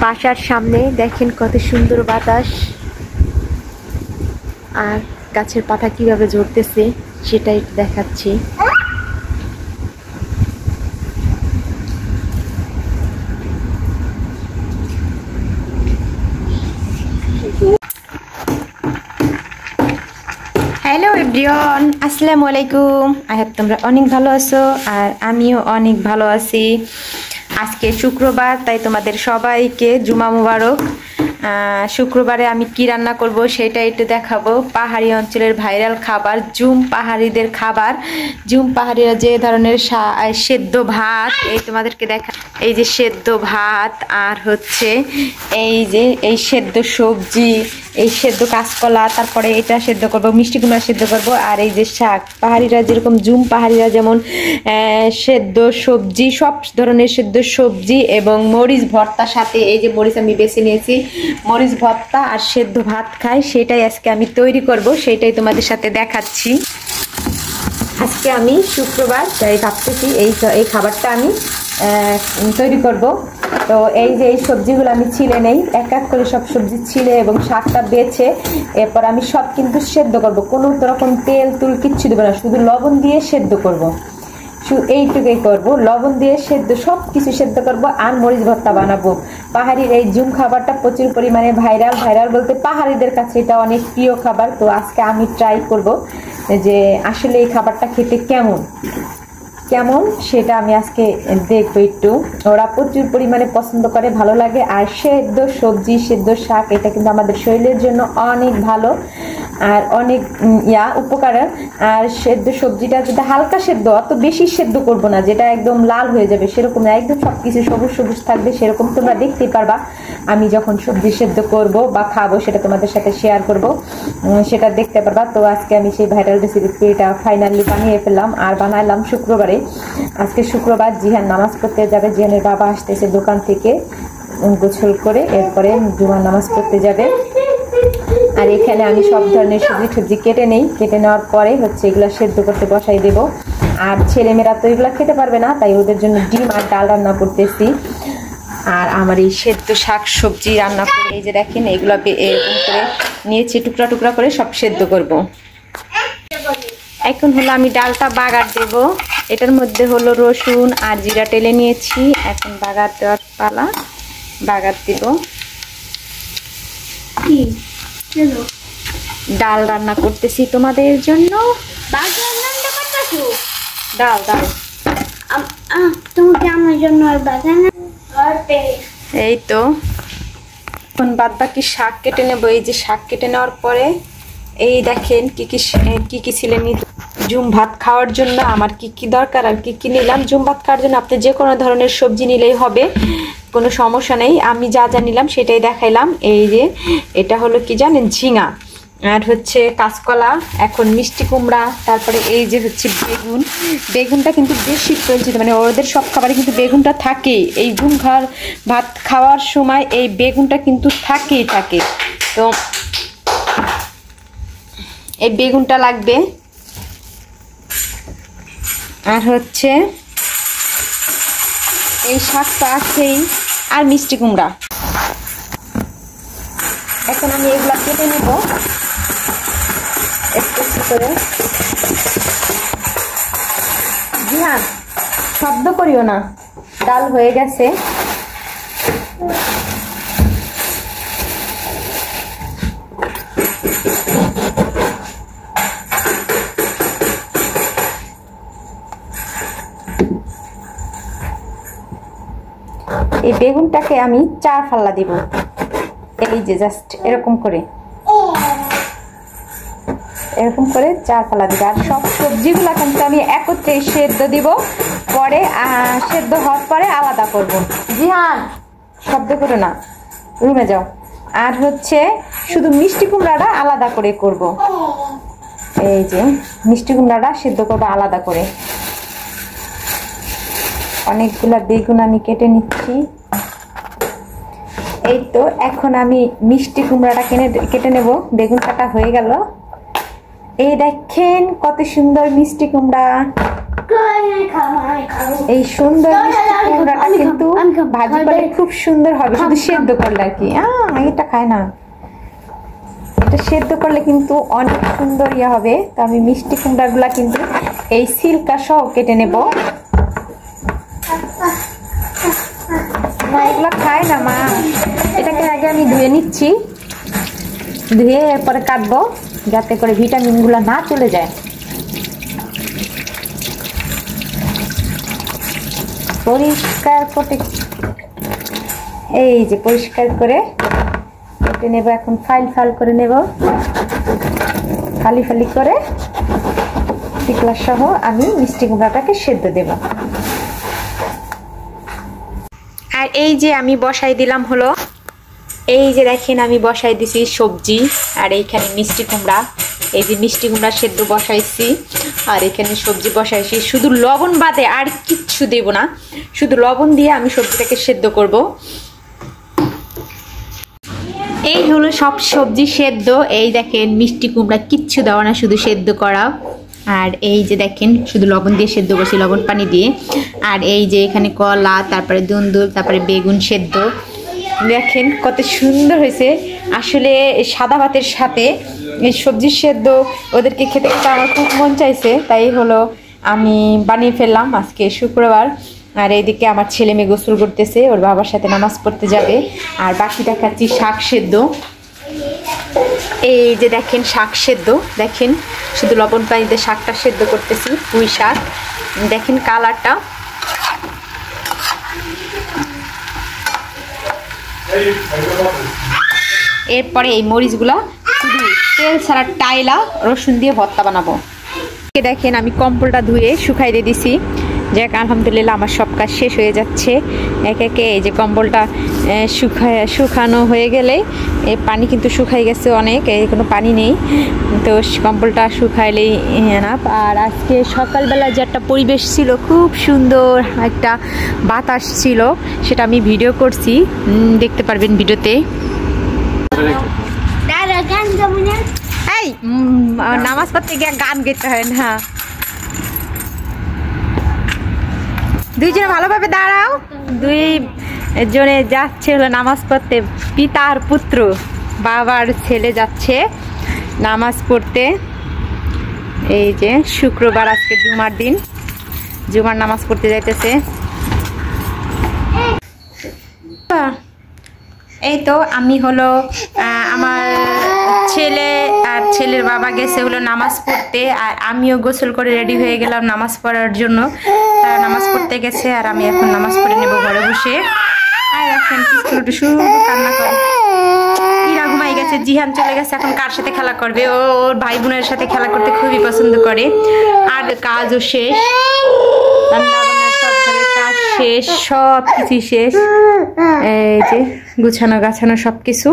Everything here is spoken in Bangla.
বাসার সামনে দেখেন কত সুন্দর বাতাস আর গাছের পাতা কিভাবে ঝরতেছে সেটাই দেখাচ্ছি। হ্যালো এভরিওয়ান, আসসালামু আলাইকুম। আই হোপ তোমরা অনেক ভালো আছো আর আমিও অনেক ভালো আছি। আজকে শুক্রবার, তাই তোমাদের সবাইকে জুমা মুবারক। শুক্রবারে আমি কি রান্না করব সেটা একটু দেখাবো। পাহাড়ি অঞ্চলের ভাইরাল খাবার জুম পাহাড়িদের খাবার। জুম পাহাড়িরা যে ধরনের সেদ্ধ ভাত, এই তোমাদেরকে দেখা, এই যে সেদ্ধ ভাত আর হচ্ছে এই সেদ্ধ সবজি, এই সেদ্ধ কাঁচকলা, তারপরে এটা সেদ্ধ করব, মিষ্টি কুমড়া সেদ্ধ করব, আর এই যে শাক। পাহাড়িরা যেরকম জুম পাহাড়িরা যেমন সেদ্ধ সবজি, সব ধরনের সেদ্ধ সবজি এবং মরিচ ভর্তার সাথে, এই যে মরিচ আমি বেছে নিয়েছি, মরিচ ভর্তা আর সেদ্ধ ভাত খাই, সেটাই আজকে আমি তৈরি করব, সেটাই তোমাদের সাথে দেখাচ্ছি। আজকে আমি শুক্রবার, তাই ভাবতেছি এই খাবারটা আমি তৈরি করব। তো এই যে এই সবজিগুলো আমি ছিলে নেই, এক এক করে সব সবজি ছিলে এবং শাকটা বেছে, এরপর আমি সব কিন্তু সেদ্ধ করব। কোনো রকম তেল তুল কিচ্ছু দেবো না, শুধু লবণ দিয়ে সেদ্ধ করব, এইটুকুই করব। লবণ দিয়ে সেদ্ধ সব কিছু সেদ্ধ করব আর মরিচ ভর্তা বানাবো। পাহাড়ির এই জুম খাবারটা প্রচুর পরিমাণে ভাইরাল বলতে পাহাড়িদের কাছে এটা অনেক প্রিয় খাবার। তো আজকে আমি ট্রাই করব যে আসলে এই খাবারটা খেতে কেমন সেটা আমি আজকে দেখবো একটু। ওরা প্রচুর পরিমাণে পছন্দ করে, ভালো লাগে। আর সেদ্ধ সবজি, সেদ্ধ শাক, এটা কিন্তু আমাদের শরীরের জন্য অনেক ভালো আর অনেক উপকার। আর সেদ্ধ সবজিটা যেটা হালকা সেদ্ধ, অত বেশি সেদ্ধ করব না যেটা একদম লাল হয়ে যাবে, সেরকম না, একদম সবকিছু সবুজ সবুজ থাকবে, সেরকম তোমরা দেখতেই পারবা আমি যখন সবজি সেদ্ধ করব বা খাবো, সেটা তোমাদের সাথে শেয়ার করব, সেটা দেখতে পারবা। তো আজকে আমি সেই ভাইরাল রেসিপিটা ফাইনালি বানিয়ে ফেললাম আর বানালাম শুক্রবারে। আজকে শুক্রবার, জিহান নামাজ পড়তে যাবে, জিহানের বাবা আসতেছে দোকান থেকে গোসল করে, এরপরে জুমার নামাজ পড়তে যাবে। আর এখানে আমি সব ধরনের সবজি কেটে নেওয়ার পরে হচ্ছে এগুলো সেদ্ধ করতে বসাই দেব। আর ছেলেমেয়েরা তো এগুলো খেতে পারবে না, তাই ওদের জন্য ডিম আর ডাল রান্না করতেছি। আর আমার এই সেদ্ধ শাক সবজি রান্না করে, এই যে দেখেন এগুলো এরকম করে নিয়েছি, টুকরা টুকরা করে সব সেদ্ধ করব। এখন হলো আমি ডালটা বাগার দেব। এটার মধ্যে হলো রসুন আর জিরা টেলে নিয়েছি, এখন বাগার দেওয়ার পালা, বাগার দিব। ডাল রান্না করতেছি তোমাদের জন্য। ডাল এই তো এখন বাদ বাকি শাক কেটে নেবো। এই যে শাক কেটে নেওয়ার পরে এই দেখেন কি কি ছিলেন জুম ভাত খাওয়ার জন্য আমার কি দরকার আর কি নিলাম। জুম ভাত খাওয়ার জন্য আপনি যে কোনো ধরনের সবজি নিলেই হবে, কোনো সমস্যা নেই। আমি যা নিলাম সেটাই দেখাইলাম। এই যে এটা হলো কি জানেন, ঝিঙা, আর হচ্ছে কাঁচকলা, এখন মিষ্টি কুমড়া, তারপরে এই যে হচ্ছে বেগুনটা কিন্তু বেশি প্রয়োজন, মানে ওদের সব খাবারে কিন্তু বেগুনটা থাকেই। এই জুম ভাত খাওয়ার সময় এই বেগুনটা কিন্তু থাকে। তো এই বেগুনটা লাগবে, আর হচ্ছে এই শাকটা আছেই, আর মিষ্টি কুমড়া। এখন আমি এগুলা কেটে নেব একটু করে। হ্যাঁ, শব্দ করিও না, ডাল হয়ে গেছে। এই বেগুনটাকে আমি 4 ফাল্লা দিব, এই যে জাস্ট এরকম করে 4 ফাল্লা দিব। আর সব সবজিগুলো কিন্তু আমি একত্রে সেদ্ধ দিব, পরে সেদ্ধ হওয়ার পরে আলাদা করব। জিহান, শব্দ করে না, রুমে যাও। আর হচ্ছে শুধু মিষ্টি কুমড়াটা আলাদা করে করব। এই যে মিষ্টি কুমড়াটা সেদ্ধ করবো আলাদা করে। অনেকগুলা বেগুন আমি কেটে নিচ্ছি। এই তো এখন আমি মিষ্টি কুমড়াটা কেটে নেব। বেগুন কাটা হয়ে গেল। এই দেখেন কত সুন্দর মিষ্টি কুমড়া, এই সুন্দর কুমড়াটা কিন্তু ভাজি করলে খুব সুন্দর হবে, শুধু সেদ্ধ করলে আর কি। এটা খায় না, এটা সেদ্ধ করলে কিন্তু অনেক সুন্দর ইয়ে হবে। তো আমি মিষ্টি কুমড়াগুলা কিন্তু এই সিল্কা সহ কেটে নেব। মা এগুলো খায় না মা, এটাকে আগে আমি ধুয়ে নিচ্ছি, ধুয়ে এরপরে কাটবো যাতে করে ভিটামিন গুলা না চলে যায়। পরিষ্কার করে এই যে পরিষ্কার করে কেটে নেব। এখন ফাইল ফাইল করে নেব, ফালি ফালি করে টিকলা সহ আমি মিষ্টি কুমড়াটাকে সেদ্ধ দেব। আর এই যে আমি বসাই দিলাম হলো, এই যে দেখেন আমি বসাই দিছি সবজি, আর এইখানে মিষ্টি কুমড়া, এই যে মিষ্টি কুমড়া সেদ্ধ বসাইছি, আর এখানে সবজি বসাইছি। শুধু লবণ বাদে আর কিচ্ছু দেব না, শুধু লবণ দিয়ে আমি সবজিটাকে সেদ্ধ করব। এই হলো সব সবজি সেদ্ধ। এই দেখেন মিষ্টি কুমড়া কিচ্ছু দেওয়া না, শুধু সেদ্ধ করা। আর এই যে দেখেন শুধু লবণ দিয়ে সেদ্ধ করছি, লবণ পানি দিয়ে। আর এই যে এখানে কলা, তারপরে দুন্দুল, তারপরে বেগুন সেদ্ধ। দেখেন কত সুন্দর হয়েছে। আসলে সাদা ভাতের সাথে এই সবজি সেদ্ধ ওদেরকে খেতে খেতে আমার খুব মন চাইছে, তাই হলো আমি বানিয়ে ফেললাম আজকে শুক্রবার। আর এইদিকে আমার ছেলে মেয়ে গোসল করতেছে, ওর বাবার সাথে নামাজ পড়তে যাবে। আর বাকিটা খাচ্ছি শাক সেদ্ধ। এই যে দেখেন শাক সেদ্ধ, দেখেন শুধু লবণ পানিতে শাকটা সেদ্ধ করতেছি, পুঁই শাক। দেখেন কালারটা। এরপরে এই মরিচগুলা শুধু তেল ছাড়া টাইলা রসুন দিয়ে ভর্তা বানাবো। দেখেন আমি কম্বলটা ধুয়ে শুকাই দিয়ে দিছি। যাক আলহামদুলিল্লাহ আমার সব কাজ শেষ হয়ে যাচ্ছে একে একে। এই যে কম্বলটা শুকানো হয়ে গেলে, এই পানি কিন্তু শুকাই গেছে অনেক, এই কোনো পানি নেই, তো কম্বলটা শুকাইলেই এনাফ। আর আজকে সকালবেলা যে একটা পরিবেশ ছিল, খুব সুন্দর একটা বাতাস ছিল, সেটা আমি ভিডিও করছি, দেখতে পারবেন ভিডিওতে। এই নামাজ পড়তে গিয়ে গান গাইতে হয় না, দুইজনে ভালোভাবে দাঁড়াও। দুই জনে যাচ্ছে হলো নামাজ পড়তে, পিতা আর পুত্র, বাবার ছেলে যাচ্ছে নামাজ পড়তে। এই যে শুক্রবার, আজকে জুমার দিন, জুমার নামাজ পড়তে যাইতেছে। এই তো আমি হলো আমার ছেলে আর ছেলের বাবা গেছে হলো নামাজ পড়তে, আর আমিও গোসল করে রেডি হয়ে গেলাম নামাজ পড়ার জন্য। তারা নামাজ পড়তে গেছে আর আমি এখন নামাজ পড়ে নেব ঘরে বসে। আর এখন একটু শুরু কান্না করে, ইরা ঘুমাই গেছে, জিহান চলে গেছে, এখন কার সাথে খেলা করবে? ওর ভাই বোনের সাথে খেলা করতে খুবই পছন্দ করে। আর কাজও শেষ, রান্না বান্না সব ঘরের কাজ শেষ, সব কিছু শেষ। এই যে গুছানো গাছানো সব কিছু।